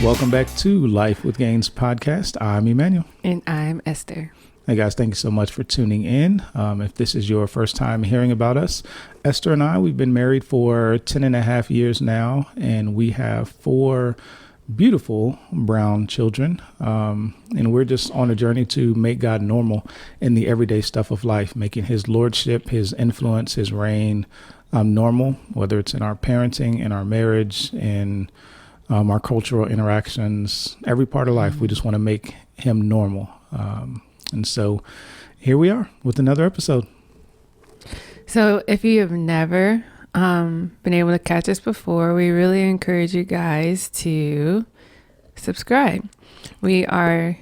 Welcome back to Life with Gains podcast. I'm Emmanuel. And I'm Esther. Hey guys, thank you so much for tuning in. If this is your first time hearing about us, Esther and I, we've been married for 10 and a half years now, and we have 4 beautiful brown children. And we're just on a journey to make God normal in the everyday stuff of life, making his lordship, his influence, his reign normal, whether it's in our parenting, in our marriage, in our cultural interactions, every part of life. We just want to make him normal. And so here we are with another episode. So if you have never been able to catch us before, we really encourage you guys to subscribe. We are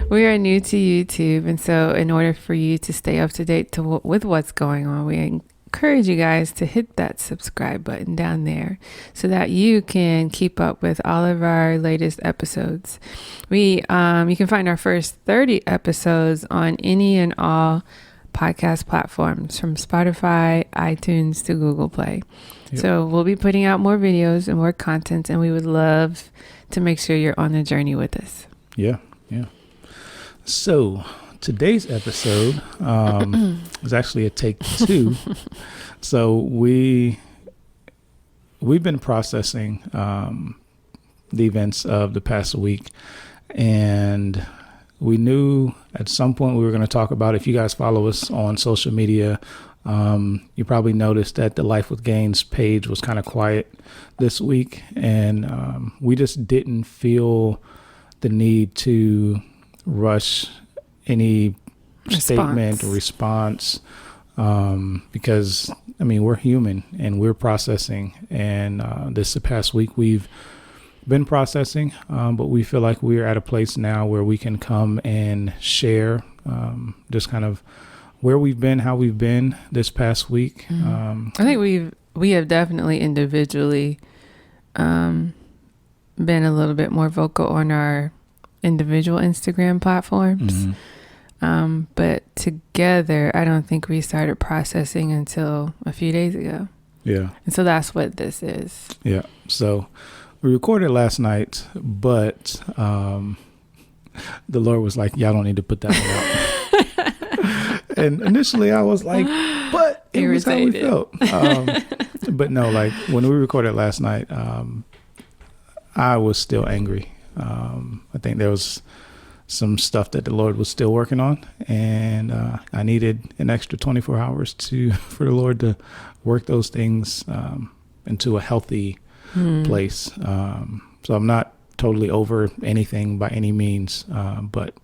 we are new to YouTube, and so in order for you to stay up to date with what's going on, we encourage you guys to hit that subscribe button down there so that you can keep up with all of our latest episodes. You can find our first 30 episodes on any and all podcast platforms, from Spotify, iTunes to Google Play. Yep. So we'll be putting out more videos and more content, and we would love to make sure you're on the journey with us. Yeah. So today's episode is actually a take 2. So we've been processing the events of the past week, and we knew at some point we were going to talk about, if you guys follow us on social media, you probably noticed that the Life with Gains page was kind of quiet this week, and we just didn't feel the need to rush any statement or response, because we're human and we're processing, and this past week we've been processing, but we feel like we're at a place now where we can come and share just kind of where we've been, how we've been this past week. I think we have definitely individually been a little bit more vocal on our individual Instagram platforms. But together, I don't think we started processing until a few days ago. Yeah. And so that's what this is. Yeah. So we recorded last night, but the Lord was like, y'all don't need to put that one out. And initially I was like, but it irritated. Was how we felt. But no, like when we recorded last night, I was still angry. I think there was some stuff that the Lord was still working on, and I needed an extra 24 hours for the Lord to work those things into a healthy place. So I'm not totally over anything by any means, but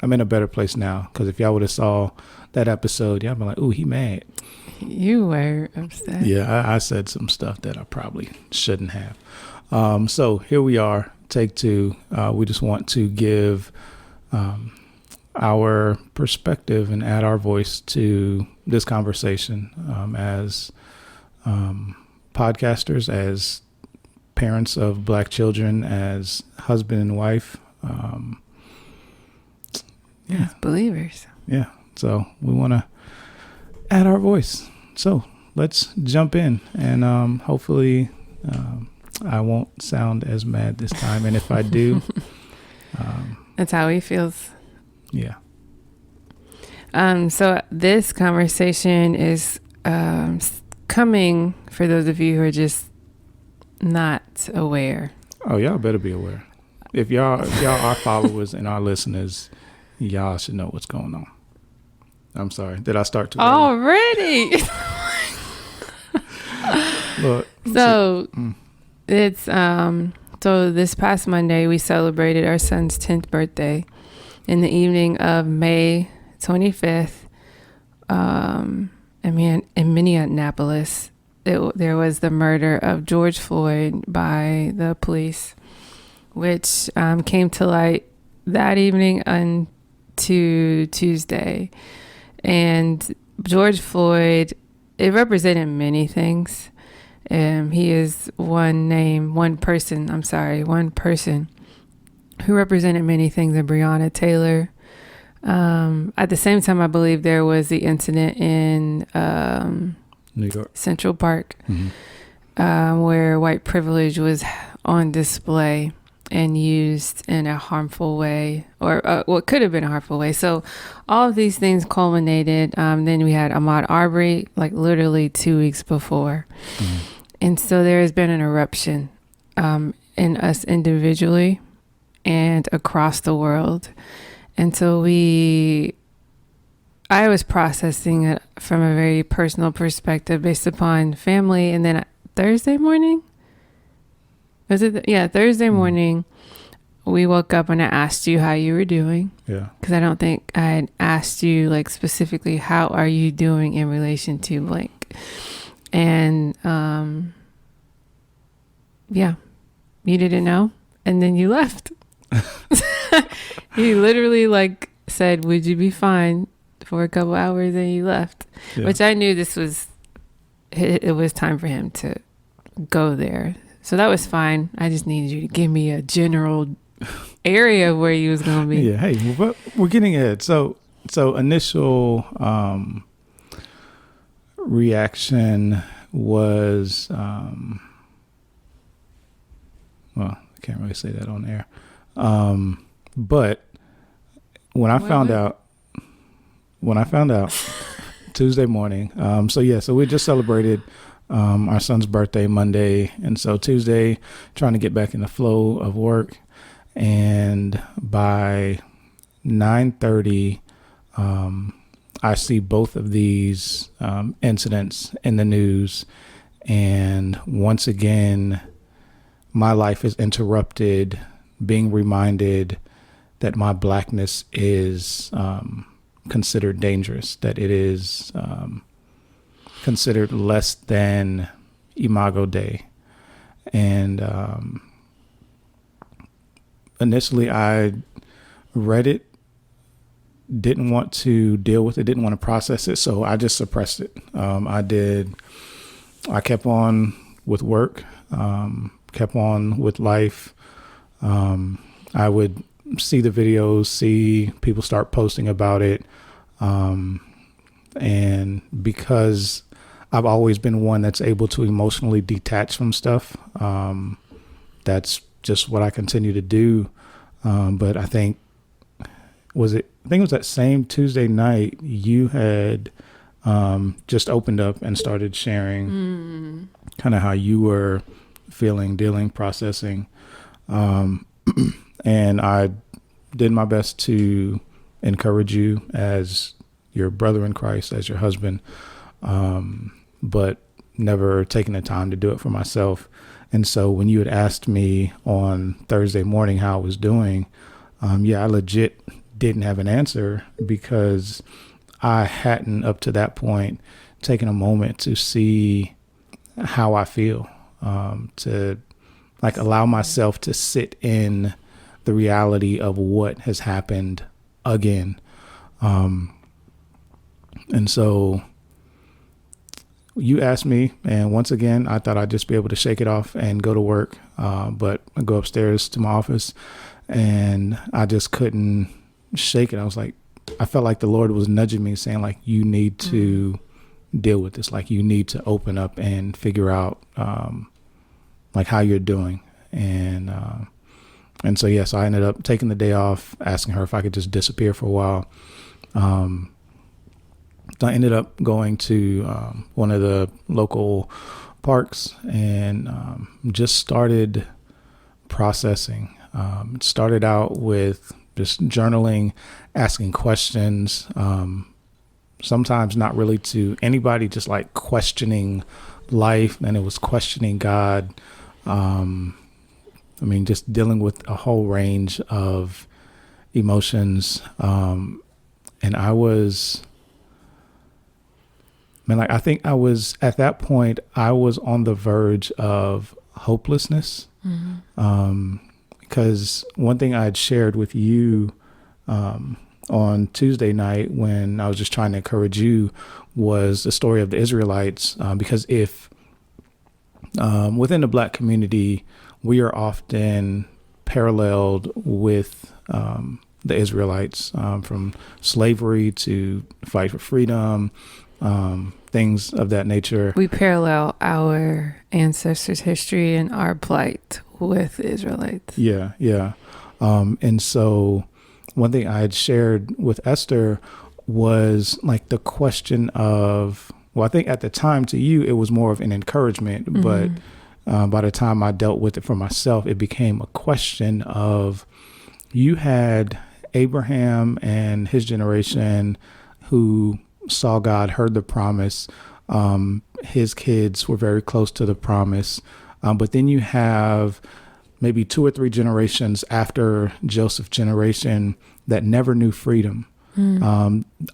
I'm in a better place now, because if y'all would have saw that episode, y'all been like, "Ooh, he mad." You were upset. Yeah, I said some stuff that I probably shouldn't have. So here we are, take 2. We just want to give our perspective and add our voice to this conversation, as podcasters, as parents of Black children, as husband and wife, as believers. Yeah. So we want to add our voice. So let's jump in, and hopefully I won't sound as mad this time. And if I do, that's how he feels. Yeah. So this conversation is coming for those of you who are just not aware. Oh, y'all better be aware. If y'all are followers and our listeners, y'all should know what's going on. I'm sorry. Did I start too early? Already? Look, it's so this past Monday we celebrated our son's 10th birthday. In the evening of May 25th, in Minneapolis, there was the murder of George Floyd by the police, which came to light that evening to Tuesday. And George Floyd, it represented many things. He is one person who represented many things in Breonna Taylor. At the same time, I believe there was the incident in New York, Central Park, where white privilege was on display. and used in a harmful way, or what could have been a harmful way. So all of these things culminated. Then we had Ahmaud Arbery, like literally 2 weeks before. And so there has been an eruption in us individually and across the world. And so I was processing it from a very personal perspective based upon family. And then Thursday morning, Thursday morning, we woke up and I asked you how you were doing. Yeah. Because I don't think I had asked you like specifically, how are you doing in relation to blank? And you didn't know. And then you left. You literally like said, would you be fine, for a couple hours, and you left. Yeah. Which I knew it was time for him to go there. So that was fine. I just needed you to give me a general area where you was going to be. Yeah. Hey, we're getting ahead. So initial reaction was, well, I can't really say that on air. But when I found out Tuesday morning, so we just celebrated our son's birthday Monday, and so Tuesday trying to get back in the flow of work, and by 9:30 I see both of these incidents in the news, and once again my life is interrupted, being reminded that my blackness is considered dangerous, that it is considered less than Imago Dei. And initially I read it, didn't want to deal with it, didn't want to process it, so I just suppressed it. I kept on with work, kept on with life. I would see the videos, see people start posting about it. And because I've always been one that's able to emotionally detach from stuff, that's just what I continue to do. But I think it was that same Tuesday night you had just opened up and started sharing kind of how you were feeling, dealing, processing. And I did my best to encourage you as your brother in Christ, as your husband, but never taking the time to do it for myself. And so when you had asked me on Thursday morning how I was doing, I legit didn't have an answer, because I hadn't up to that point taken a moment to see how I feel, to like allow myself to sit in the reality of what has happened again. And so you asked me, and once again, I thought I'd just be able to shake it off and go to work. But I go upstairs to my office and I just couldn't shake it. I felt like the Lord was nudging me, saying like, you need to deal with this. Like, you need to open up and figure out, like how you're doing. And so, yes, I ended up taking the day off, asking her if I could just disappear for a while. I ended up going to one of the local parks and just started processing. It started out with just journaling, asking questions, sometimes not really to anybody, just like questioning life. And it was questioning God. Just dealing with a whole range of emotions. And I was, I think I was at that point, I was on the verge of hopelessness. Because one thing I had shared with you on Tuesday night when I was just trying to encourage you was the story of the Israelites. Because if within the Black community, we are often paralleled with the Israelites, from slavery to fight for freedom, things of that nature. We parallel our ancestors' history and our plight with Israelites. Yeah, yeah. And so one thing I had shared with Esther was like the question of, well, I think at the time to you, it was more of an encouragement, but by the time I dealt with it for myself, it became a question of, you had Abraham and his generation who saw God, heard the promise. His kids were very close to the promise. But then you have maybe 2 or 3 generations after Joseph's generation that never knew freedom.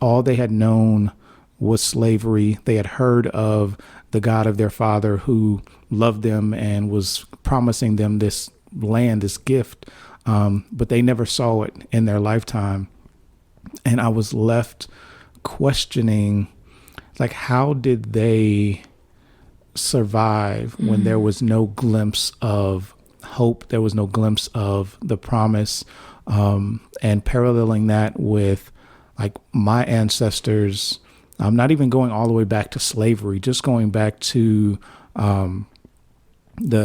All they had known was slavery. They had heard of the God of their father who loved them and was promising them this land, this gift, but they never saw it in their lifetime. And I was left questioning, like, how did they survive when there was no glimpse of hope? There was no glimpse of the promise. And paralleling that with like my ancestors, I'm not even going all the way back to slavery, just going back to the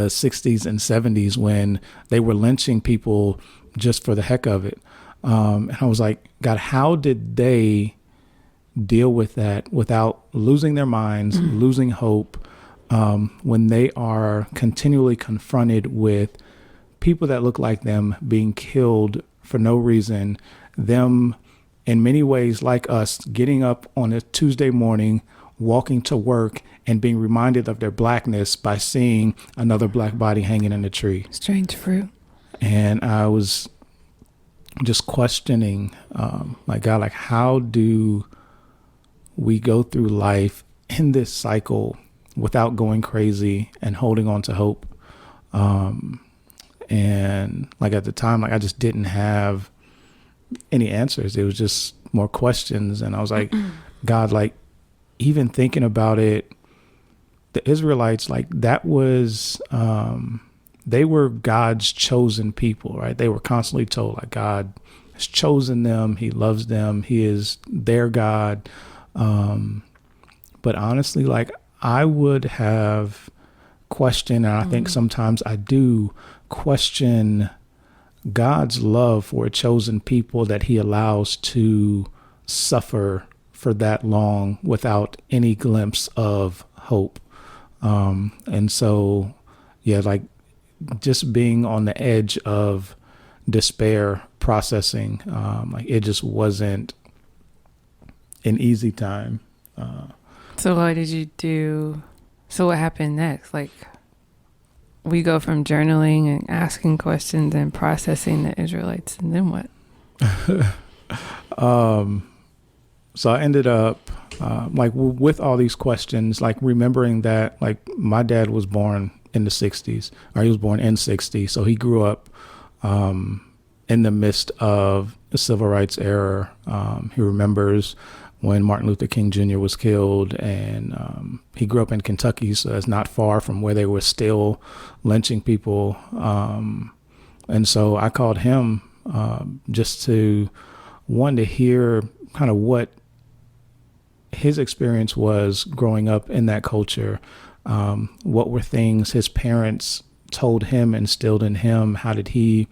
60s and 70s when they were lynching people just for the heck of it. And I was like, God, how did they deal with that without losing their minds, losing hope, when they are continually confronted with people that look like them being killed for no reason, them in many ways like us getting up on a Tuesday morning, walking to work and being reminded of their blackness by seeing another black body hanging in a tree. Strange fruit. And I was just questioning, like, God, like, how do we go through life in this cycle without going crazy and holding on to hope? And like at the time, like I just didn't have any answers. It was just more questions. And I was like, God, like, even thinking about it, the Israelites, like that was, they were God's chosen people, right? They were constantly told like God has chosen them. He loves them. He is their God. But honestly, like I would have questioned, and I think sometimes I do question God's love for a chosen people that he allows to suffer for that long without any glimpse of hope. And so, yeah, like just being on the edge of despair, processing, like it just wasn't an easy time. So what did you do? So what happened next? Like we go from journaling and asking questions and processing the Israelites, and then what? So I ended up like with all these questions, like remembering that like my dad was born in the 60s, or he was born in 60. So he grew up in the midst of the civil rights era. He remembers when Martin Luther King Jr. was killed, and he grew up in Kentucky, so it's not far from where they were still lynching people. And so I called him just to hear kind of what his experience was growing up in that culture. What were things his parents told him, instilled in him? How did he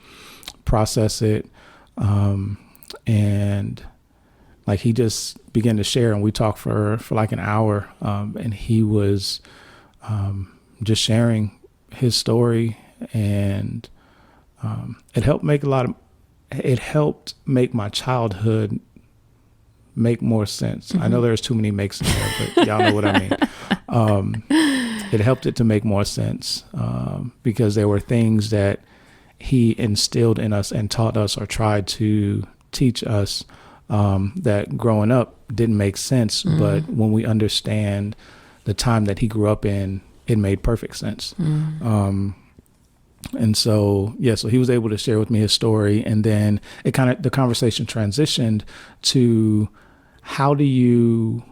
process it? And like he just began to share, and we talked for like an hour, and he was just sharing his story, and it helped make my childhood make more sense. I know there's too many makes in there, but y'all know what I mean. It helped it to make more sense because there were things that he instilled in us and taught us or tried to teach us that growing up didn't make sense. But when we understand the time that he grew up in, it made perfect sense. And so, so he was able to share with me his story. And then the conversation transitioned to how do you,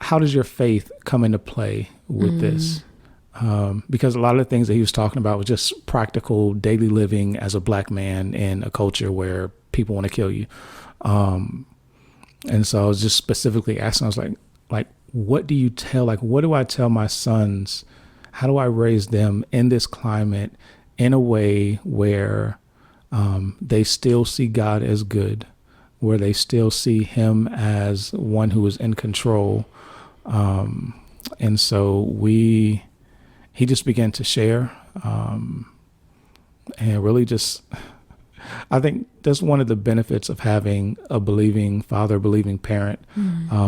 how does your faith come into play with this? Because a lot of the things that he was talking about was just practical daily living as a black man in a culture where people want to kill you. And so I was just specifically asking, I was like, what do you tell, like, what do I tell my sons how do I raise them in this climate in a way where they still see God as good, where they still see him as one who is in control. And so he just began to share, and really just, I think that's one of the benefits of having a believing father, believing parent,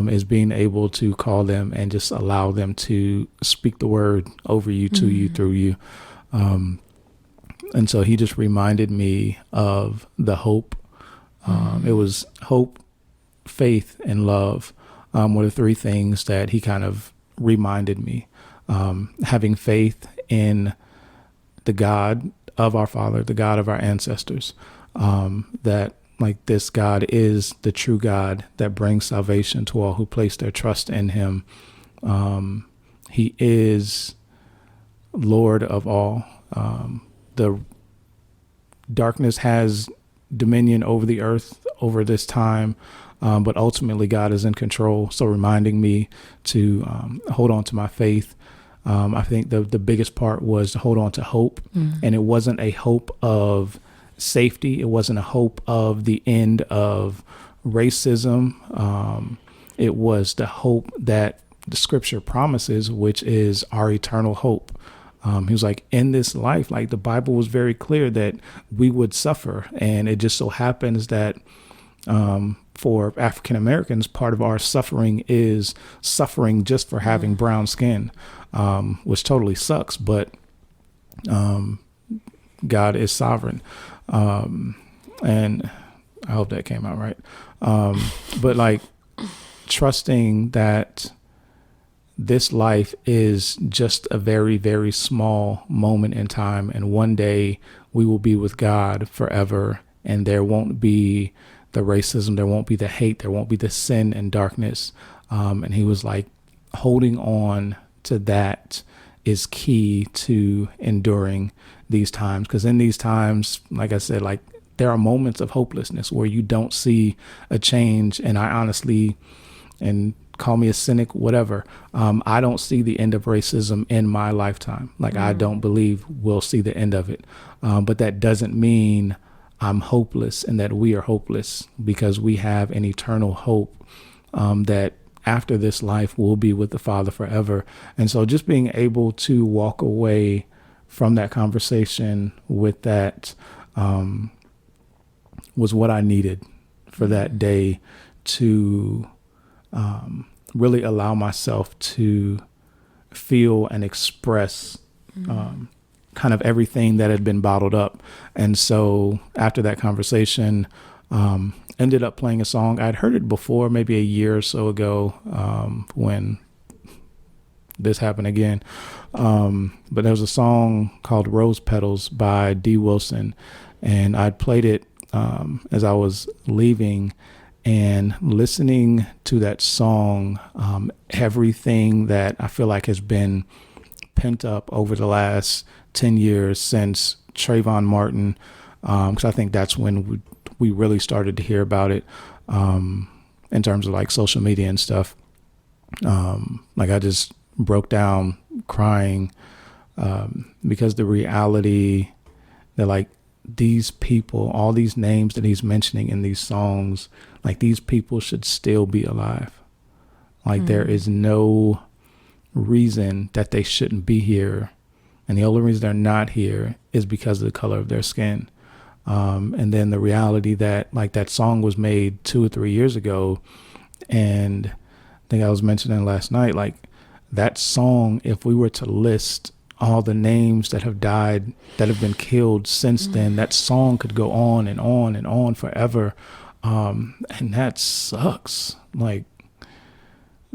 is being able to call them and just allow them to speak the word over you, to you, through you. And so he just reminded me of the hope. It was hope, faith, and love were the three things that he kind of reminded me. Having faith in the God of our father, the God of our ancestors, that like this God is the true God that brings salvation to all who place their trust in him. He is Lord of all. The darkness has dominion over the earth over this time, but ultimately God is in control. So reminding me to hold on to my faith. I think the biggest part was to hold on to hope. And it wasn't a hope of safety. It wasn't a hope of the end of racism. It was the hope that the scripture promises, which is our eternal hope. He was like, in this life, like the Bible was very clear that we would suffer. And it just so happens that for African Americans, part of our suffering is suffering just for having brown skin, which totally sucks. But God is sovereign. And I hope that came out right. But like trusting that this life is just a very, very small moment in time. And one day we will be with God forever. And there won't be the racism. There won't be the hate. There won't be the sin and darkness. And he was like, holding on to that is key to enduring these times. Because in these times, like I said, like there are moments of hopelessness where you don't see a change. And I honestly, and call me a cynic, whatever, I don't see the end of racism in my lifetime. Like I don't believe we'll see the end of it. But that doesn't mean I'm hopeless and that we are hopeless, because we have an eternal hope that after this life we'll be with the Father forever. And so just being able to walk away from that conversation with that was what I needed for that day to really allow myself to feel and express kind of everything that had been bottled up. And so after that conversation, ended up playing a song. I'd heard it before, maybe a year or so ago, when this happened again. But there was a song called Rose Petals by D. Wilson. And I'd played it as I was leaving, and listening to that song, everything that I feel like has been pent up over the last 10 years since Trayvon Martin, because I think that's when we really started to hear about it in terms of like social media and stuff. Like I just broke down crying because the reality that like these people, all these names that he's mentioning in these songs, like these people should still be alive. Like there is no reason that they shouldn't be here. And the only reason they're not here is because of the color of their skin. And then the reality that like that song was made 2 or 3 years ago. And I think I was mentioning last night, like that song, if we were to list all the names that have died, that have been killed since then, that song could go on and on and on forever. And that sucks. Like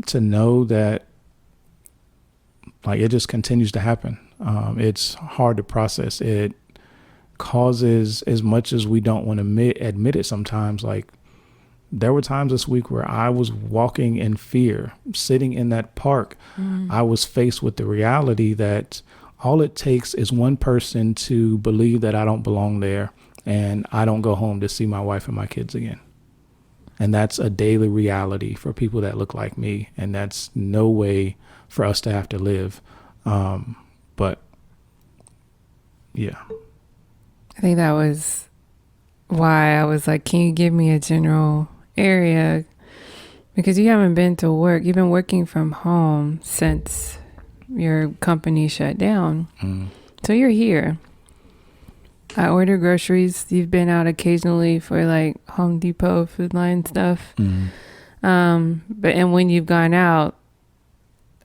to know that like it just continues to happen. It's hard to process. It causes, as much as we don't want to admit it sometimes, like there were times this week where I was walking in fear, sitting in that park. I was faced with the reality that all it takes is one person to believe that I don't belong there and I don't go home to see my wife and my kids again. And that's a daily reality for people that look like me. And that's no way for us to have to live. But yeah. I think that was why I was like, can you give me a general area? Because you haven't been to work. You've been working from home since your company shut down. So you're here. I order groceries. You've been out occasionally for like Home Depot, Food Line stuff. But when you've gone out,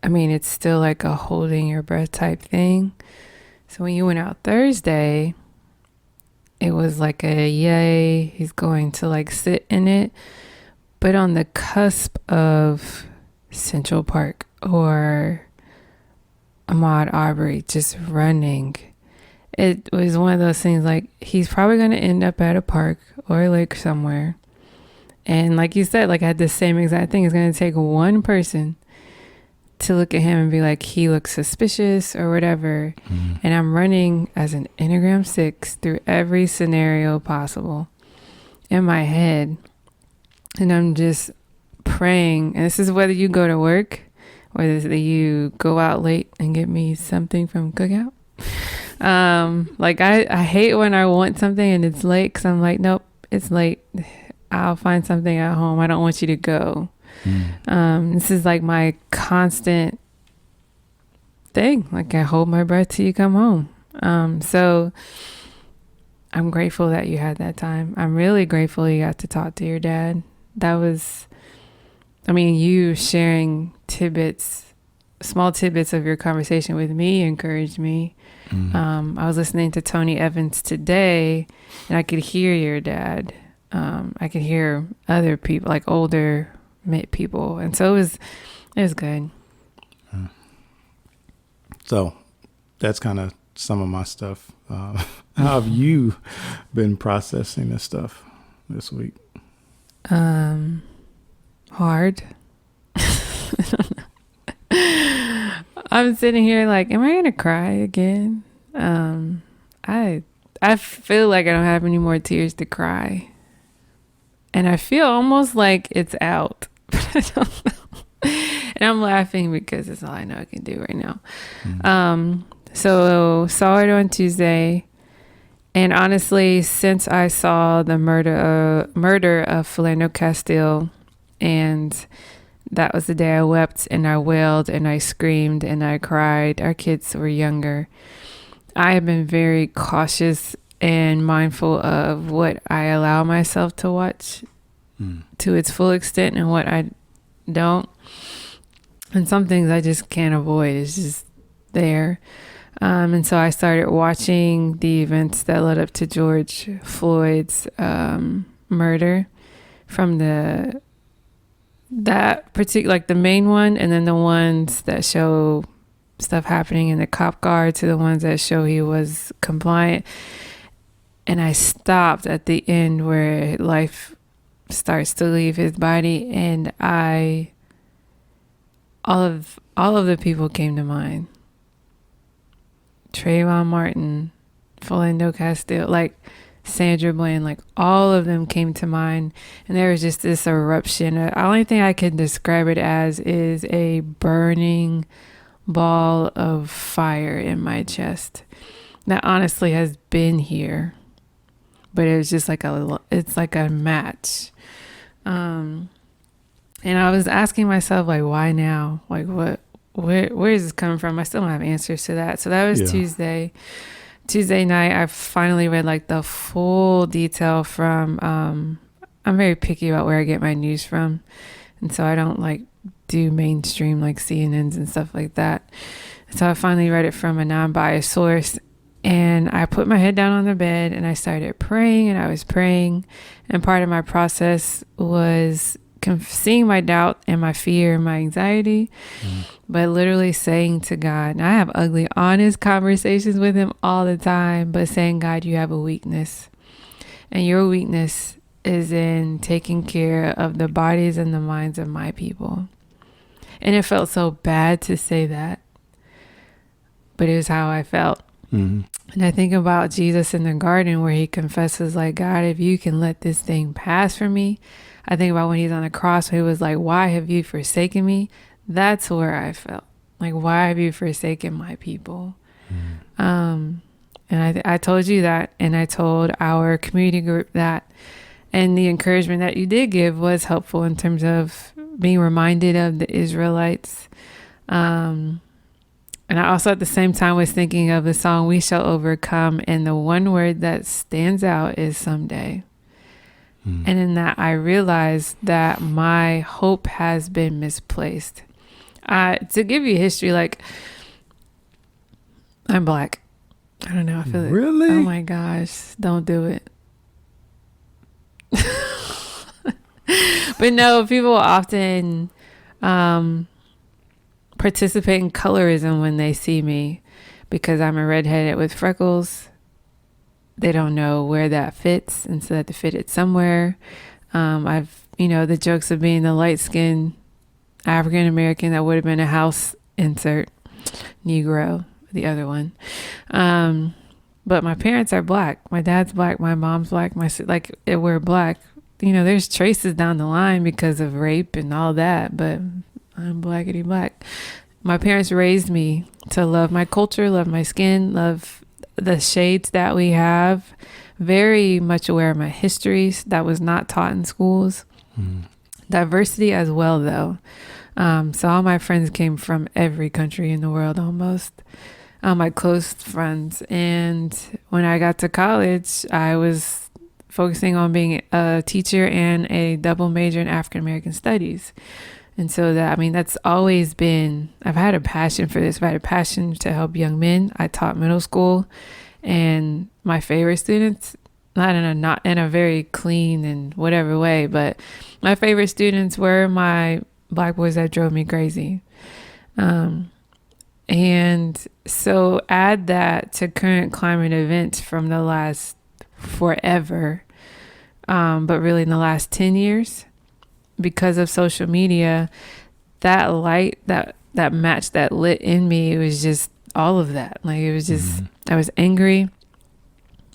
I mean, it's still like a holding your breath type thing. So when you went out Thursday, it was like a yay, he's going to like sit in it. But on the cusp of Central Park or Ahmaud Arbery just running, it was one of those things like he's probably going to end up at a park or a lake somewhere. And like you said, like I had the same exact thing. It's going to take one person to look at him and be like, he looks suspicious or whatever. And I'm running as an Enneagram 6 through every scenario possible in my head. And I'm just praying. And this is whether you go to work or you go out late and get me something from Cookout. Like I hate when I want something and it's late because I'm like, nope, it's late. I'll find something at home. I don't want you to go. This is like my constant thing. Like I hold my breath till you come home. So I'm grateful that you had that time. I'm really grateful you got to talk to your dad. That was, I mean, you sharing small tidbits of your conversation with me encouraged me. I was listening to Tony Evans today and I could hear your dad. I could hear other people, like older people. And so it was good. So that's kind of some of my stuff. How have you been processing this stuff this week? Hard. I'm sitting here like, am I gonna cry again? I feel like I don't have any more tears to cry, and I feel almost like it's out, but I don't know. And I'm laughing because it's all I know I can do right now. So saw it on Tuesday, and honestly, since I saw the murder of Philando Castile, and that was the day I wept and I wailed and I screamed and I cried. Our kids were younger. I have been very cautious and mindful of what I allow myself to watch to its full extent and what I don't. And some things I just can't avoid. It's just there. And so I started watching the events that led up to George Floyd's murder from that particular, like the main one, and then the ones that show stuff happening in the cop car to the ones that show he was compliant. And I stopped at the end where life starts to leave his body, and all of the people came to mind. Trayvon Martin, Philando Castile, like Sandra Bland, like all of them came to mind. And there was just this eruption. The only thing I can describe it as is a burning ball of fire in my chest that honestly has been here, but it was just like it's like a match. And I was asking myself, like, why now? Like, where is this coming from? I still don't have answers to that. So that was Tuesday night. I finally read like the full detail from, I'm very picky about where I get my news from. And so I don't like do mainstream like CNNs and stuff like that. So I finally read it from a non-biased source, and I put my head down on the bed and I started praying, and I was praying. And part of my process was seeing my doubt and my fear and my anxiety, but literally saying to God, and I have ugly, honest conversations with him all the time, but saying, God, you have a weakness, and your weakness is in taking care of the bodies and the minds of my people. And it felt so bad to say that, but it was how I felt. And I think about Jesus in the garden where he confesses, like, God, if you can let this thing pass from me. I think about when he's on the cross, where he was like, why have you forsaken me? That's where I felt like, why have you forsaken my people? And I told you that, and I told our community group that, and the encouragement that you did give was helpful in terms of being reminded of the Israelites. And I also at the same time was thinking of the song "We Shall Overcome," and the one word that stands out is someday. And in that, I realized that my hope has been misplaced. To give you history, like, I'm Black. I don't know. I feel Really? Oh my gosh. Don't do it. But no, people often participate in colorism when they see me because I'm a redheaded with freckles. They don't know where that fits, and so they have to fit it somewhere. I've, the jokes of being the light-skinned African American that would have been a house insert, Negro, the other one. But my parents are Black. My dad's Black. My mom's Black. We're Black. There's traces down the line because of rape and all that, but I'm Blackity Black. My parents raised me to love my culture, love my skin, love the shades that we have. Very much aware of my histories that was not taught in schools. Diversity as well, though. So all my friends came from every country in the world almost. My close friends. And when I got to college, I was focusing on being a teacher and a double major in African American studies. And so that's always been, I've had a passion for this. I've had a passion to help young men. I taught middle school, and my favorite students, not in a very clean and whatever way, but my favorite students were my Black boys that drove me crazy. And so add that to current climate events from the last forever, but really in the last 10 years. Because of social media, that light, that match that lit in me, it was just all of that. Like, it was just, I was angry,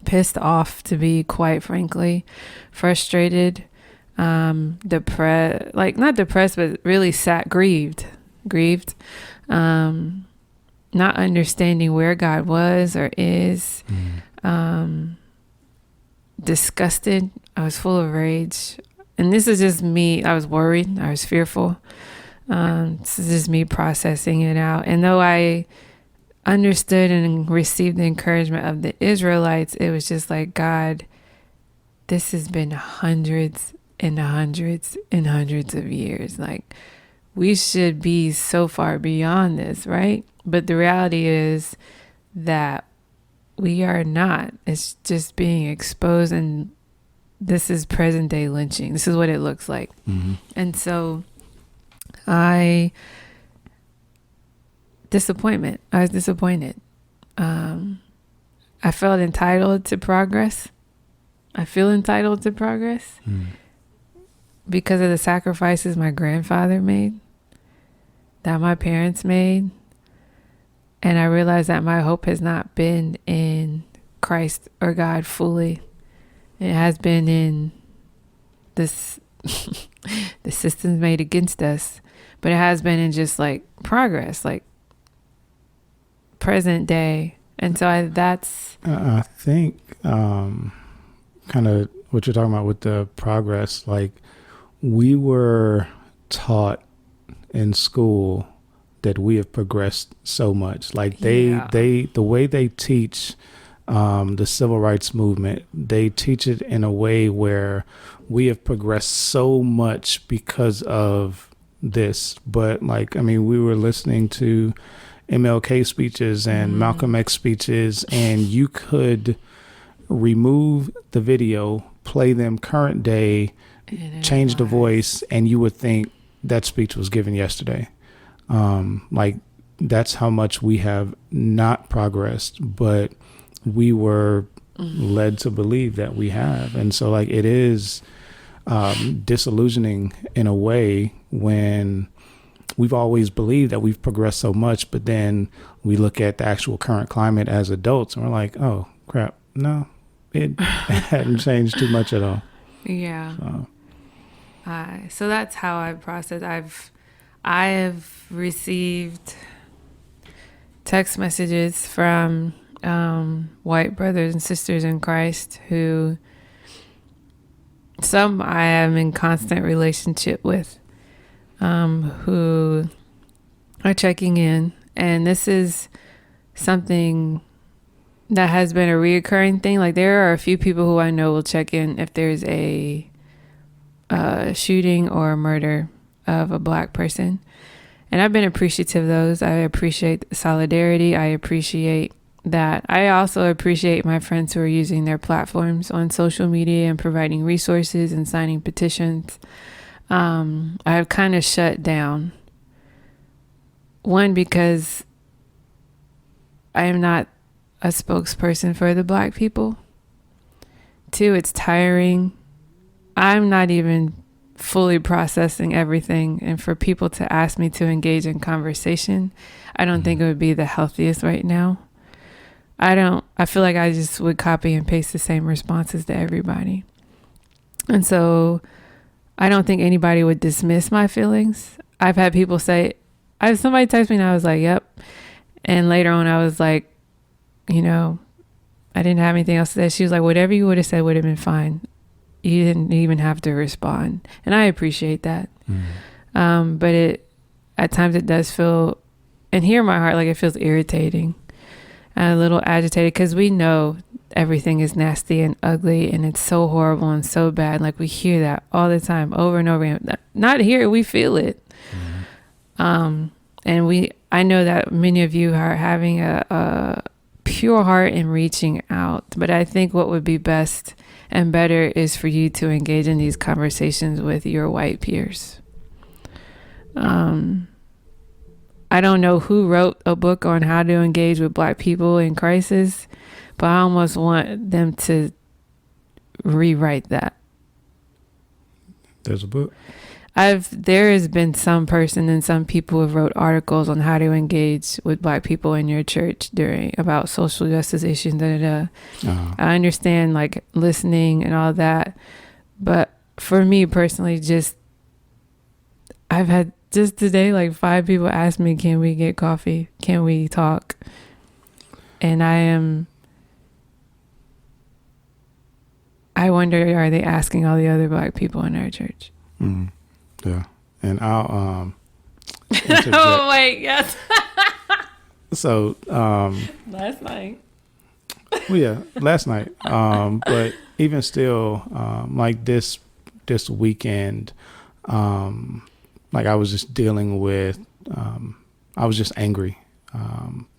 pissed off, to be quite frankly, frustrated, depressed, not depressed, but really grieved, not understanding where God was or is, disgusted. I was full of rage. And this is just me. I was worried. I was fearful. This is just me processing it out. And though I understood and received the encouragement of the Israelites, it was just like, God, this has been hundreds and hundreds and hundreds of years. Like, we should be so far beyond this, right? But the reality is that we are not. It's just being exposed, and this is present day lynching. This is what it looks like. And so I was disappointed. I felt entitled to progress. I feel entitled to progress because of the sacrifices my grandfather made, that my parents made. And I realized that my hope has not been in Christ or God fully. It has been in this, the systems made against us, but it has been in just like progress, like present day. And so I think kind of what you're talking about with the progress, like, we were taught in school that we have progressed so much. Like, the way they teach the civil rights movement, they teach it in a way where we have progressed so much because of this. But we were listening to MLK speeches and Malcolm X speeches, and you could remove the video, play them current day, change the voice, and you would think that speech was given yesterday. That's how much we have not progressed, but we were led to believe that we have. And so it is disillusioning in a way when we've always believed that we've progressed so much, but then we look at the actual current climate as adults and we're like, oh crap, no, it hadn't changed too much at all. Yeah. So that's how I process. I have received text messages from white brothers and sisters in Christ who some I am in constant relationship with, who are checking in. And this is something that has been a reoccurring thing. Like, there are a few people who I know will check in if there's a shooting or a murder of a Black person. And I've been appreciative of those. I appreciate solidarity. I appreciate that. I also appreciate my friends who are using their platforms on social media and providing resources and signing petitions. I have kind of shut down. One, because I am not a spokesperson for the Black people. Two, it's tiring. I'm not even fully processing everything, and for people to ask me to engage in conversation, I don't think it would be the healthiest right now. I feel like I just would copy and paste the same responses to everybody. And so I don't think anybody would dismiss my feelings. I've had people say, somebody text me and I was like, yep. And later on I was like, I didn't have anything else to say. She was like, whatever you would have said would have been fine. You didn't even have to respond. And I appreciate that. But at times it does feel, and here in my heart, like it feels irritating and a little agitated, because we know everything is nasty and ugly and it's so horrible and so bad. Like, we hear that all the time, over and over again. Not here, we feel it. And I know that many of you are having a pure heart and reaching out, but I think what would be best and better is for you to engage in these conversations with your white peers. I don't know who wrote a book on how to engage with Black people in crisis, but I almost want them to rewrite that. There's a book. There has been some person and some people who have wrote articles on how to engage with Black people in your church about social justice issues. I understand, like, listening and all that, but for me personally, I've had just today, like 5 people ask me, can we get coffee? Can we talk? And I wonder, are they asking all the other Black people in our church? Yeah. And I'll oh wait, yes. So last night. Well, yeah, last night. But even still, like this weekend, like I was just dealing with, I was just angry.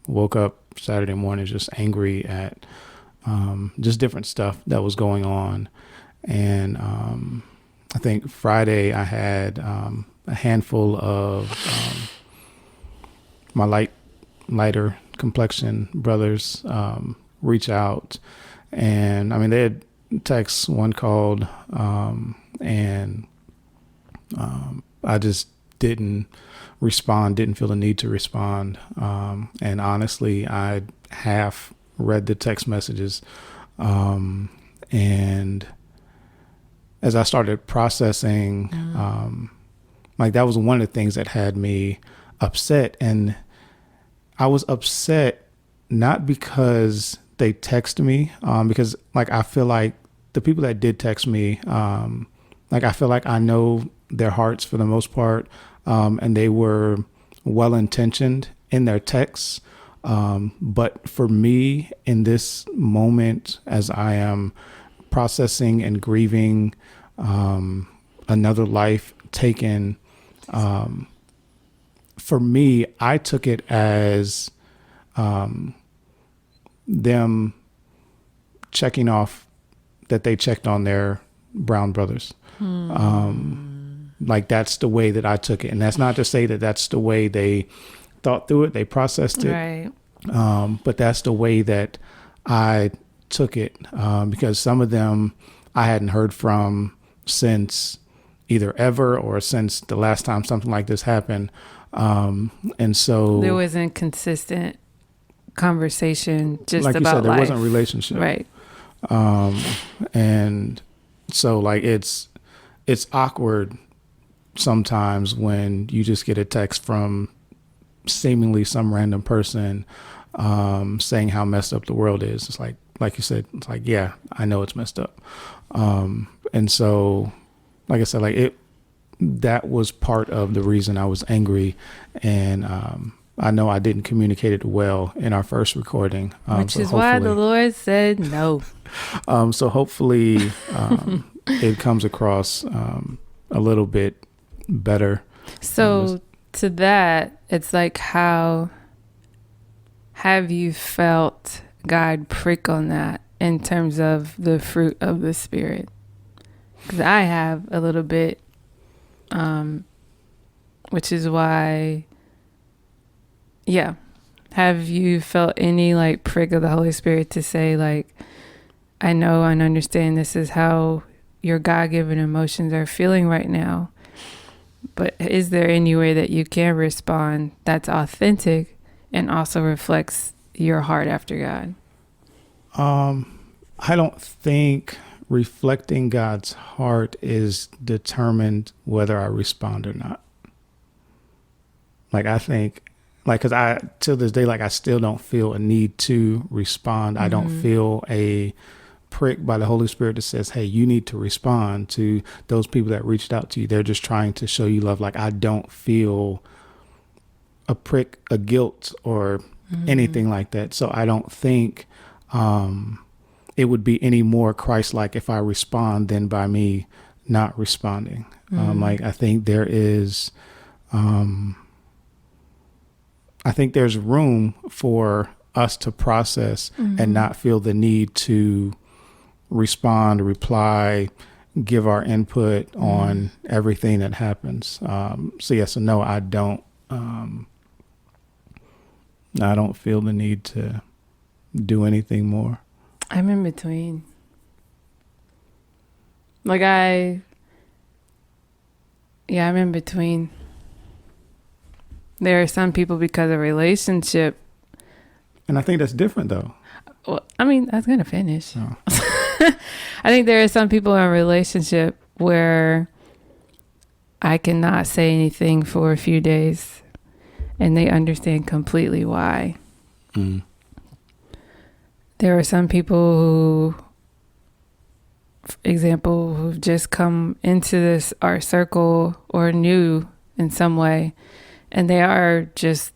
Woke up Saturday morning just angry at just different stuff that was going on. And I think Friday I had a handful of my lighter complexion brothers reach out. And I mean, they had texts, one called, and I just didn't respond, didn't feel the need to respond. And honestly, I half read the text messages. And as I started processing, like that was one of the things that had me upset. And I was upset not because they text me, because like I feel like the people that did text me, like I feel like I know their hearts for the most part, and they were well-intentioned in their texts. But for me in this moment, as I am processing and grieving another life taken, for me, I took it as them checking off that they checked on their brown brothers. Like that's the way that I took it. And that's not to say that that's the way they thought through it, they processed it. Right. But that's the way that I took it, because some of them I hadn't heard from since either ever or since the last time something like this happened. And so there wasn't consistent conversation just like about you said, there life. wasn't a relationship. Right. And so like it's awkward sometimes when you just get a text from seemingly some random person saying how messed up the world is. It's like you said, it's like, yeah, I know it's messed up. And so, like I said, that was part of the reason I was angry. And I know I didn't communicate it well in our first recording. Which is why the Lord said no. So hopefully it comes across a little bit better. So to that, it's like, how have you felt God prick on that in terms of the fruit of the Spirit? Because I have a little bit, which is why, yeah. Have you felt any like prick of the Holy Spirit to say, like, I know and understand this is how your God-given emotions are feeling right now, but is there any way that you can respond that's authentic and also reflects your heart after God? I don't think reflecting God's heart is determined whether I respond or not. Like, I think, like, because till this day, like, I still don't feel a need to respond. I don't feel a prick by the Holy Spirit that says, hey, you need to respond to those people that reached out to you. They're just trying to show you love. Like, I don't feel a prick, a guilt, or anything like that. So I don't think it would be any more Christ-like if I respond than by me not responding. Like, I think there is, I think there's room for us to process and not feel the need to respond, reply, give our input on everything that happens. So yes, and no, I don't feel the need to do anything more. I'm in between. Like, I'm in between. There are some people because of relationship. And I think that's different though. Well, I mean, I was going to finish. Oh. I think there are some people in a relationship where I cannot say anything for a few days and they understand completely why. There are some people who, for example, who've just come into this art circle or new in some way, and they are just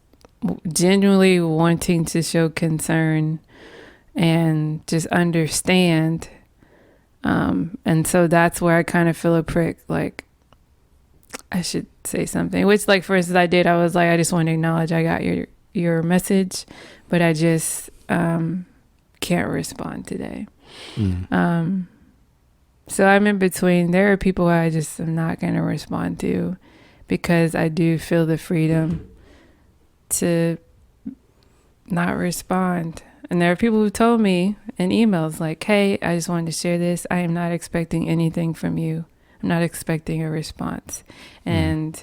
genuinely wanting to show concern and just understand. And so that's where I kind of feel a prick, like I should say something, which, like, for instance, I did. I was like, I just want to acknowledge I got your message, but I just can't respond today. So I'm in between. There are people I just am not going to respond to because I do feel the freedom to not respond. And there are people who told me in emails like, hey, I just wanted to share this. I am not expecting anything from you. I'm not expecting a response. And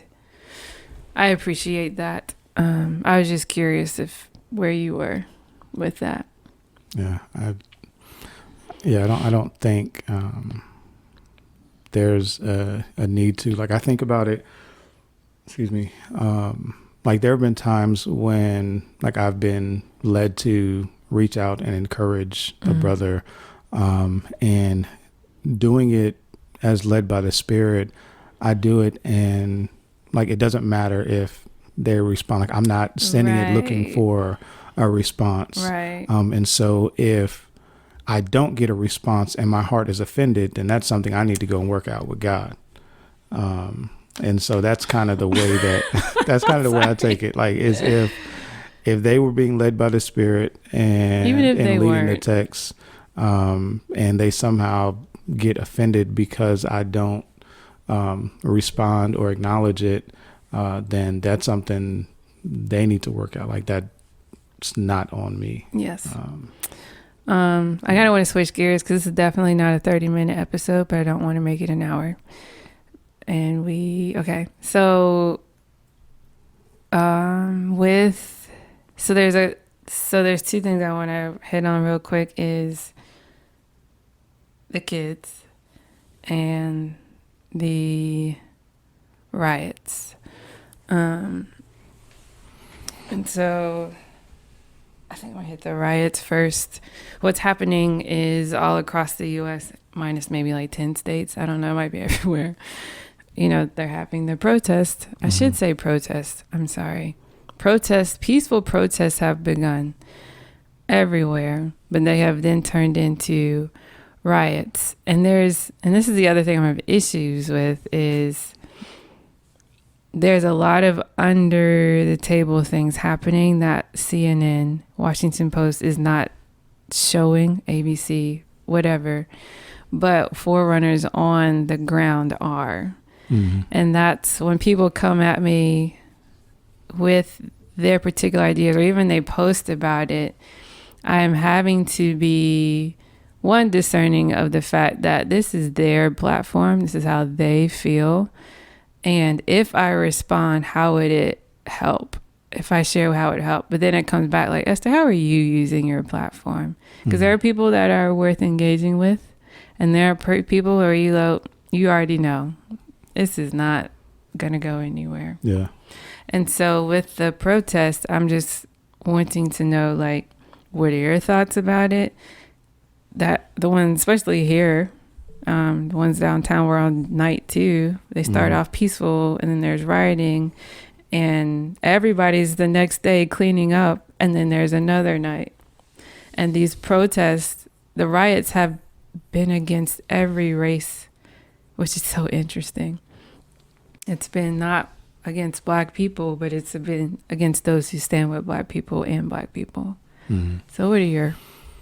I appreciate that. I was just curious where you were with that. Yeah. I don't think there's a need to, like, I think about it, like there have been times when, like, I've been led to reach out and encourage a brother, and doing it as led by the Spirit, I do it, and like, it doesn't matter if they respond. Like, I'm not sending it looking for a response. Right. And so if I don't get a response and my heart is offended, then that's something I need to go and work out with God. And so that's kind of the way that's kind of the way I take it. Like, is if they were being led by the Spirit and even if they leading weren't, the text, and they somehow get offended because I don't respond or acknowledge it, then that's something they need to work out. Like, that's not on me. Yes. I kind of want to switch gears because this is definitely not a 30-minute episode, but I don't want to make it an hour. And so there's two things I want to hit on real quick is the kids and the riots. And so I think we'll hit the riots first. What's happening is all across the U.S., minus maybe like 10 states. I don't know. It might be everywhere. They're having the protest. I should say protest. I'm sorry. Peaceful protests have begun everywhere, but they have then turned into riots. And this is the other thing I have issues with is there's a lot of under the table things happening that CNN, Washington Post is not showing, ABC, whatever, but forerunners on the ground are. Mm-hmm. And that's when people come at me with their particular ideas, or even they post about it, I am having to be one, discerning of the fact that this is their platform. This is how they feel. And if I respond, how would it help? If I share, how it would help? But then it comes back like, Esther, how are you using your platform? Because there are people that are worth engaging with. And there are people where you already know this is not going to go anywhere. Yeah. And so with the protest, I'm just wanting to know, like, what are your thoughts about it? That the ones, especially here, the ones downtown were on night too. They start off peaceful, and then there's rioting, and everybody's the next day cleaning up, and then there's another night. And these protests, the riots have been against every race, which is so interesting. It's been not against Black people, but it's been against those who stand with Black people and Black people. Mm-hmm. So what are your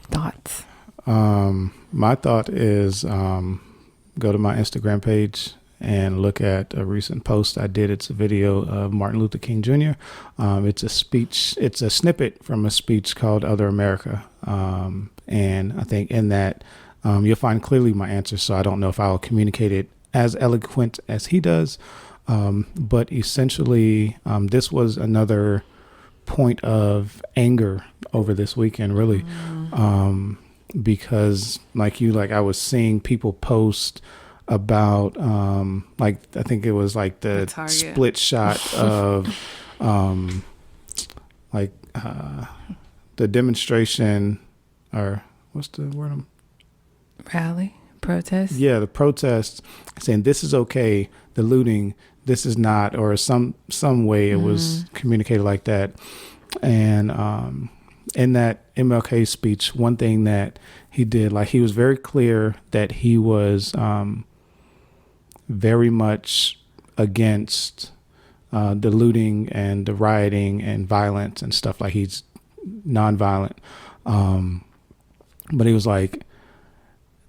thoughts? My thought is go to my Instagram page and look at a recent post I did. It's a video of Martin Luther King Jr. It's a speech. It's a snippet from a speech called Other America. And I think in that you'll find clearly my answer. So I don't know if I'll communicate it as eloquent as he does. But essentially, this was another point of anger over this weekend, really. Because I was seeing people post about I think it was like the split shot of the demonstration, or what's the word? Rally, protest. Yeah, the protest, saying this is okay, the looting, this is not, or some way it was communicated like that. And in that MLK speech, one thing that he did, he was very clear that he was very much against the looting and the rioting and violence and stuff. Like, he's nonviolent. But he was like,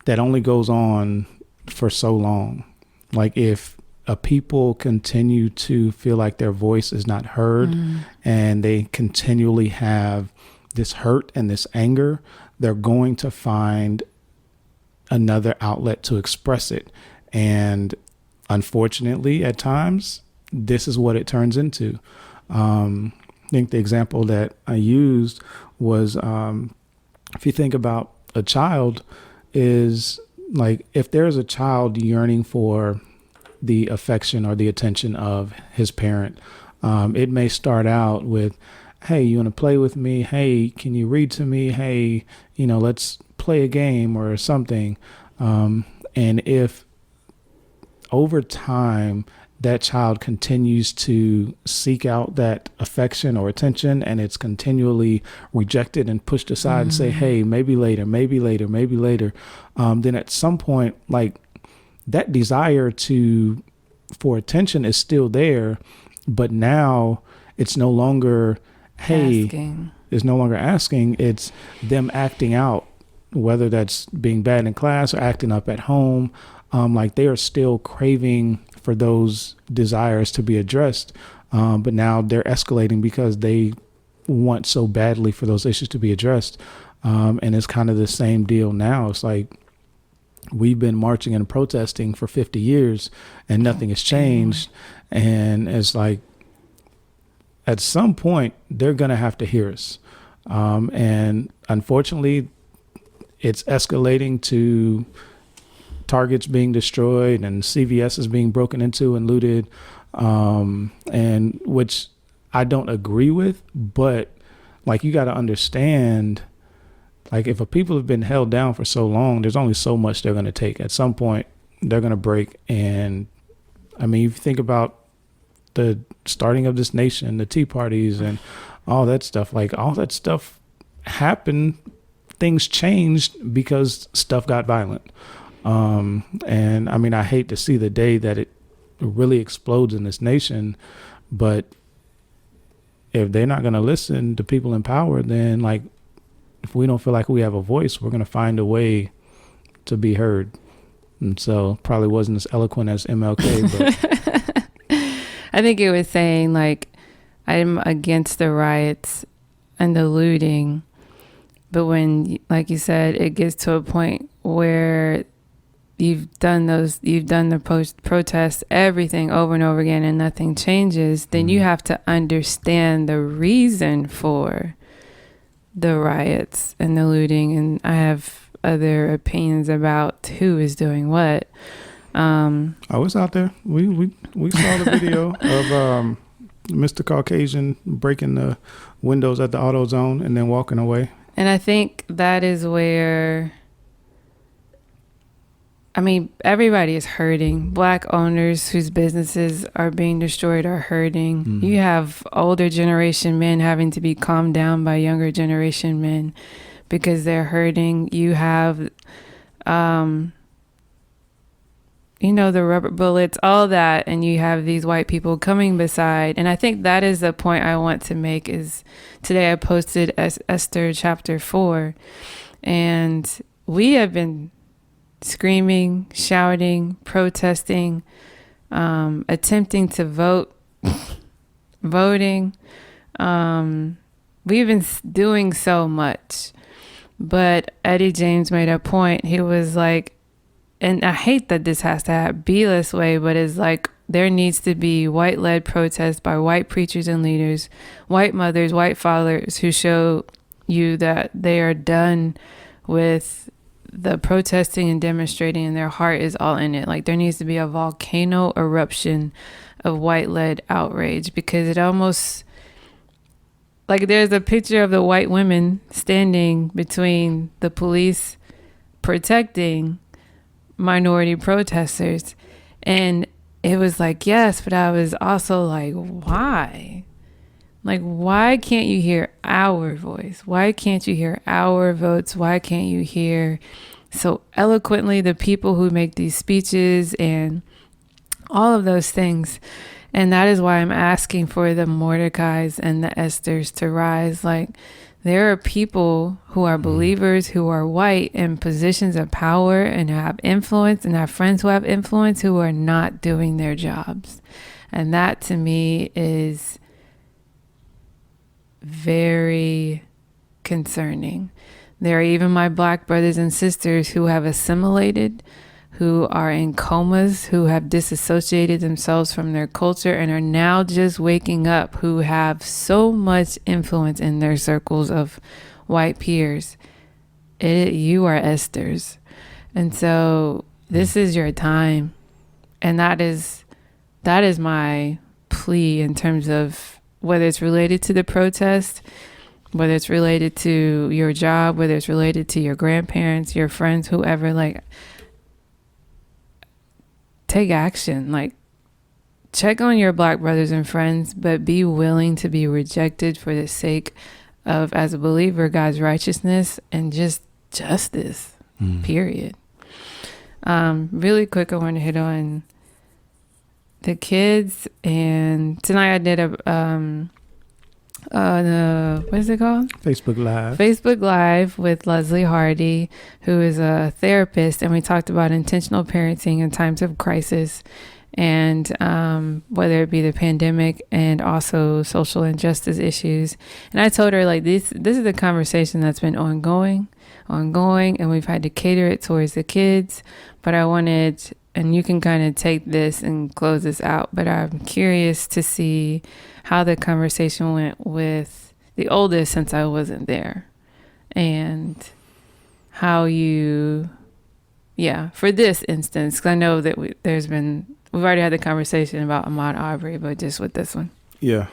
that only goes on for so long. Like, if a people continue to feel like their voice is not heard and they continually have this hurt and this anger, they're going to find another outlet to express it. And unfortunately, at times, this is what it turns into. I think the example that I used was, if you think about a child, is like, if there's a child yearning for the affection or the attention of his parent, it may start out with, hey, you want to play with me? Hey, can you read to me? Hey, let's play a game or something. And if over time that child continues to seek out that affection or attention, and it's continually rejected and pushed aside and say, hey, maybe later, then at some point, that desire for attention is still there, but now it's no longer it's no longer asking, it's them acting out, whether that's being bad in class or acting up at home. They are still craving for those desires to be addressed. But now they're escalating because they want so badly for those issues to be addressed. And it's kind of the same deal now. It's like, we've been marching and protesting for 50 years and nothing has changed. And it's like, at some point, they're going to have to hear us. And unfortunately, it's escalating to Targets being destroyed and CVS is being broken into and looted, and which I don't agree with, but like you got to understand, like if a people have been held down for so long, there's only so much they're going to take. At some point, they're going to break. And I mean, if you think about the starting of this nation, the Tea Parties and all that stuff, like all that stuff happened, things changed because stuff got violent. And I mean, I hate to see the day that it really explodes in this nation, but if they're not going to listen to people in power, then like, if we don't feel like we have a voice, we're going to find a way to be heard. And so probably wasn't as eloquent as MLK, but I think it was saying like, I'm against the riots and the looting. But when, like you said, it gets to a point where you've done the protests, everything over and over again, and nothing changes, then you have to understand the reason for the riots and the looting. And I have other opinions about who is doing what. I was out there. We saw the video of Mr. Caucasian breaking the windows at the AutoZone and then walking away. And I think that is where, I mean, everybody is hurting. Black owners whose businesses are being destroyed are hurting. Mm-hmm. You have older generation men having to be calmed down by younger generation men because they're hurting. You have, the rubber bullets, all that. And you have these white people coming beside. And I think that is the point I want to make is today I posted Esther chapter 4. And we have been screaming, shouting, protesting, attempting to vote, voting. We've been doing so much. But Eddie James made a point. He was like, and I hate that this has to be this way, but it's like there needs to be white-led protests by white preachers and leaders, white mothers, white fathers who show you that they are done with the protesting and demonstrating and their heart is all in it. Like there needs to be a volcano eruption of white-led outrage because it almost, like there's a picture of the white women standing between the police protecting minority protesters. And it was like, yes, but I was also like, why? Like, why can't you hear our voice? Why can't you hear our votes? Why can't you hear so eloquently the people who make these speeches and all of those things? And that is why I'm asking for the Mordecais and the Esthers to rise. Like, there are people who are believers, who are white in positions of power and have influence and have friends who have influence who are not doing their jobs. And that to me is very concerning. There are even my black brothers and sisters who have assimilated, who are in comas, who have disassociated themselves from their culture and are now just waking up, who have so much influence in their circles of white peers. You are Esther's. And so this is your time. And that is my plea in terms of whether it's related to the protest, whether it's related to your job, whether it's related to your grandparents, your friends, whoever, like, take action. Like, check on your black brothers and friends, but be willing to be rejected for the sake of, as a believer, God's righteousness and just justice, period. Really quick, I want to hit on the kids. And tonight I did what is it called? Facebook Live with Leslie Hardy, who is a therapist, and we talked about intentional parenting in times of crisis, and whether it be the pandemic and also social injustice issues. And I told her, like, this is a conversation that's been ongoing, and we've had to cater it towards the kids. But I wanted, and you can kind of take this and close this out, but I'm curious to see how the conversation went with the oldest since I wasn't there, and how you, for this instance, because I know that we've already had the conversation about Ahmaud Arbery, but just with this one. Yeah.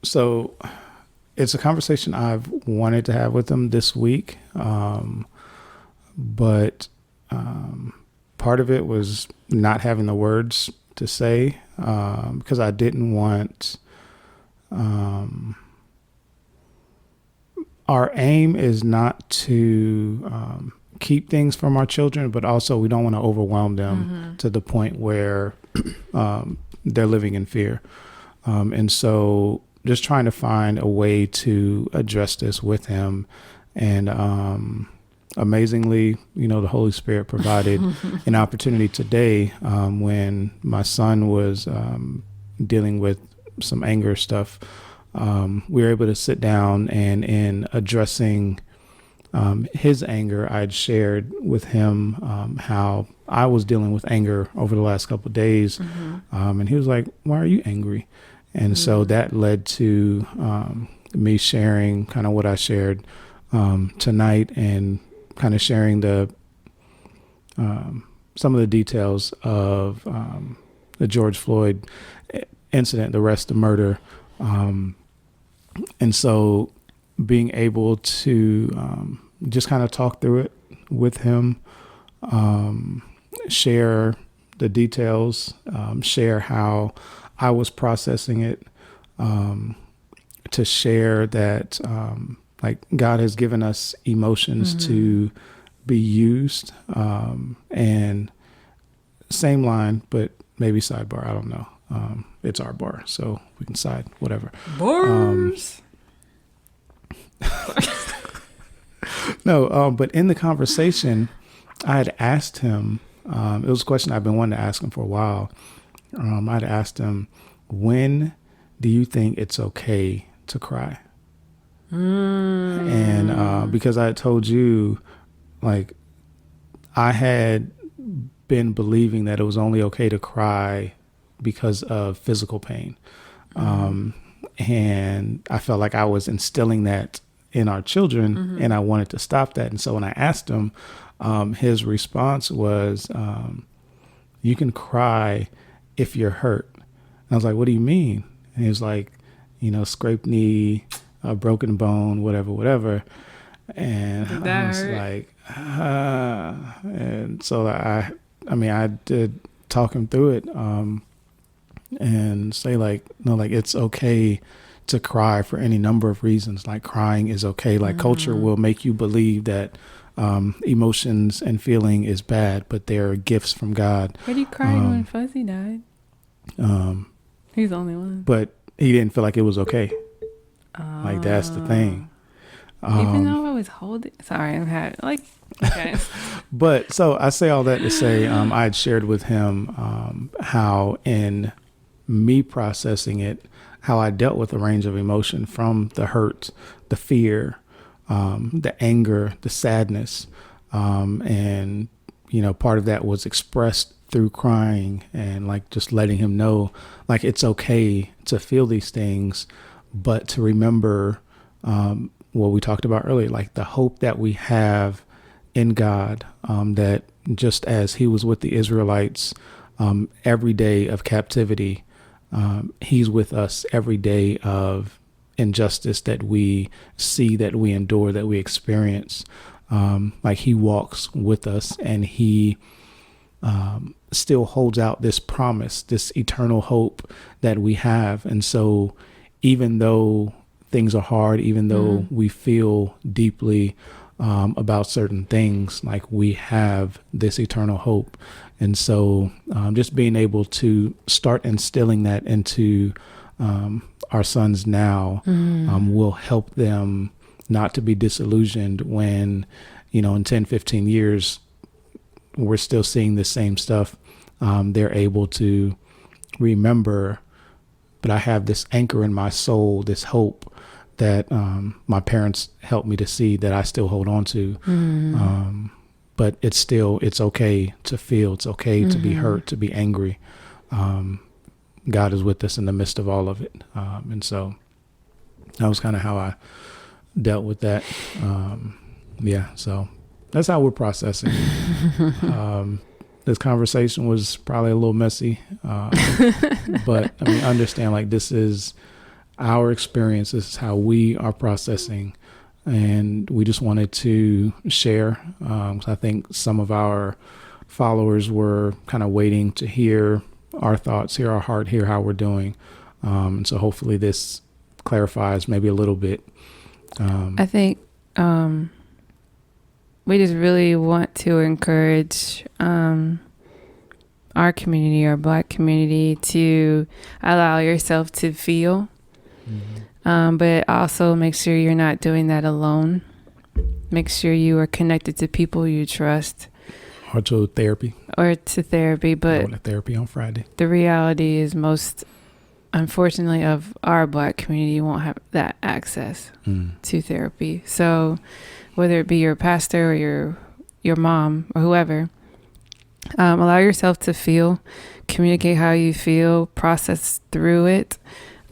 So it's a conversation I've wanted to have with him this week. But part of it was not having the words to say, because I didn't want, our aim is not to keep things from our children, but also we don't want to overwhelm them to the point where they're living in fear. And so just trying to find a way to address this with him. And amazingly, the Holy Spirit provided an opportunity today, when my son was dealing with some anger stuff. We were able to sit down, and in addressing his anger, I'd shared with him how I was dealing with anger over the last couple of days. And he was like, "Why are you angry?" And so that led to me sharing kind of what I shared tonight, and kind of sharing the some of the details of the George Floyd incident, the arrest, the murder. And so being able to just kind of talk through it with him, share the details, share how I was processing it, to share that like God has given us emotions to be used, and same line, but maybe sidebar. I don't know. It's our bar, so we can side, whatever. Bars. No, but in the conversation, I had asked him, it was a question I've been wanting to ask him for a while. I'd asked him, when do you think it's okay to cry? And because I had told you, like, I had been believing that it was only okay to cry because of physical pain. And I felt like I was instilling that in our children, and I wanted to stop that. And so when I asked him, his response was, you can cry if you're hurt. And I was like, what do you mean? And he was like, scraped knee, a broken bone, whatever. And I was like, and so I did talk him through it, and say like, no, like it's okay to cry for any number of reasons. Like crying is okay. Like culture will make you believe that emotions and feeling is bad, but they're gifts from God. But he cried when Fuzzy died. He's the only one. But he didn't feel like it was okay. Like that's the thing. Even though I was holding, sorry, I'm having okay. But so I say all that to say, I had shared with him how in me processing it, how I dealt with a range of emotion, from the hurt, the fear, the anger, the sadness. And, part of that was expressed through crying, and like just letting him know, like, it's okay to feel these things, but to remember what we talked about earlier, like the hope that we have in God, that just as he was with the Israelites every day of captivity, he's with us every day of injustice that we see, that we endure, that we experience. Like he walks with us, and he still holds out this promise, this eternal hope that we have. And so even though things are hard, even though we feel deeply about certain things, like we have this eternal hope. And so just being able to start instilling that into our sons now will help them not to be disillusioned when, in 10, 15 years, we're still seeing the same stuff. They're able to remember, but I have this anchor in my soul, this hope that my parents helped me to see, that I still hold on to. But it's okay to feel, it's okay to be hurt, to be angry. God is with us in the midst of all of it. And so that was kind of how I dealt with that. So that's how we're processing. this conversation was probably a little messy, but I mean, understand like this is our experience. This is how we are processing, and we just wanted to share. 'Cause I think some of our followers were kind of waiting to hear our thoughts, hear our heart, hear how we're doing. And so hopefully this clarifies maybe a little bit. I think we just really want to encourage our community, our Black community, to allow yourself to feel, but also make sure you're not doing that alone. Make sure you are connected to people you trust. Or to therapy. But Going to therapy on Friday. The reality is most, unfortunately, of our Black community won't have that access to therapy. So whether it be your pastor or your mom or whoever, allow yourself to feel, communicate how you feel, process through it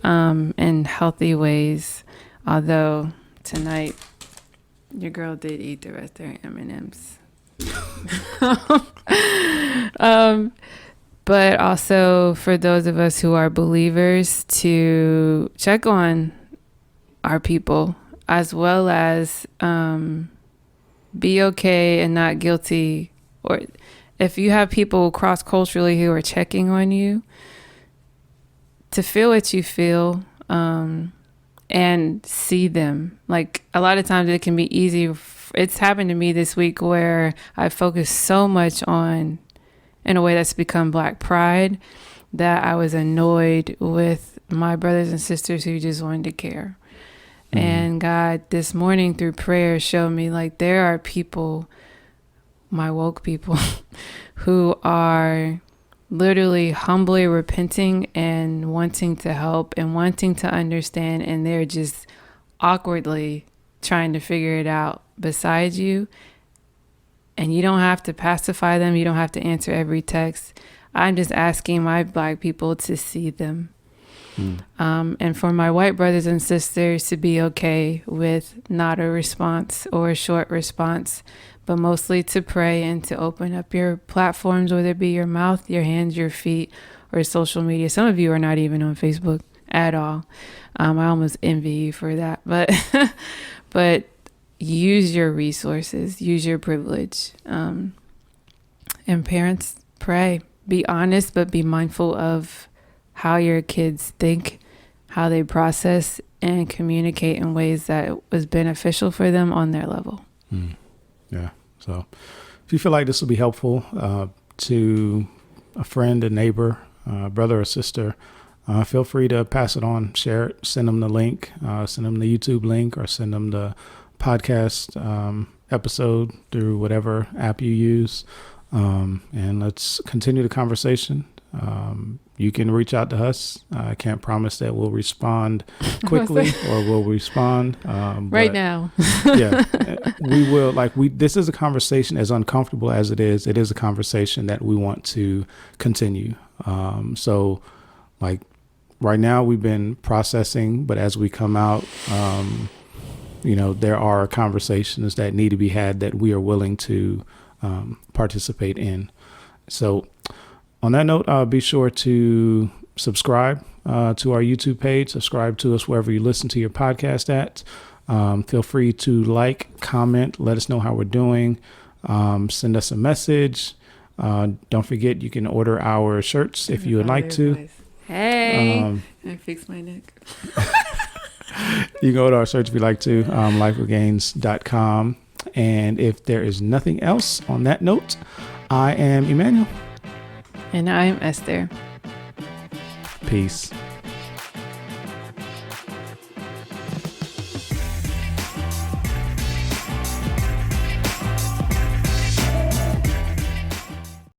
in healthy ways. Although tonight, your girl did eat the rest of her M&Ms. But also for those of us who are believers, to check on our people, as well as be okay and not guilty. Or if you have people cross-culturally who are checking on you, to feel what you feel and see them. Like a lot of times it can be easy. It's happened to me this week where I focused so much on, in a way that's become Black pride, that I was annoyed with my brothers and sisters who just wanted to care. And God this morning through prayer showed me like there are people, my woke people, who are literally humbly repenting and wanting to help and wanting to understand, and they're just awkwardly trying to figure it out beside you. And you don't have to pacify them. You don't have to answer every text. I'm just asking my Black people to see them. And for my white brothers and sisters to be okay with not a response or a short response, but mostly to pray and to open up your platforms, whether it be your mouth, your hands, your feet, or social media. Some of you are not even on Facebook at all. I almost envy you for that, but use your resources, use your privilege. And parents, pray, be honest, but be mindful of how your kids think, how they process and communicate in ways that was beneficial for them on their level. Yeah. So if you feel like this will be helpful to a friend, a neighbor, brother or sister, feel free to pass it on, share it, send them the link, send them the YouTube link, or send them the podcast episode through whatever app you use. And let's continue the conversation. You can reach out to us. I can't promise that we'll respond quickly or we'll respond right now. Yeah, we will. This is a conversation, as uncomfortable as it is a conversation that we want to continue. So like right now we've been processing, but as we come out, there are conversations that need to be had that we are willing to participate in. So on that note, be sure to subscribe to our YouTube page, subscribe to us wherever you listen to your podcast at. Feel free to like, comment, let us know how we're doing. Send us a message. Don't forget, you can order our shirts if you would like to. Hey, I fixed my neck. You can go to our shirts if you'd like to, liferegains.com. And if there is nothing else on that note, I am Emmanuel. And I'm Esther. Peace.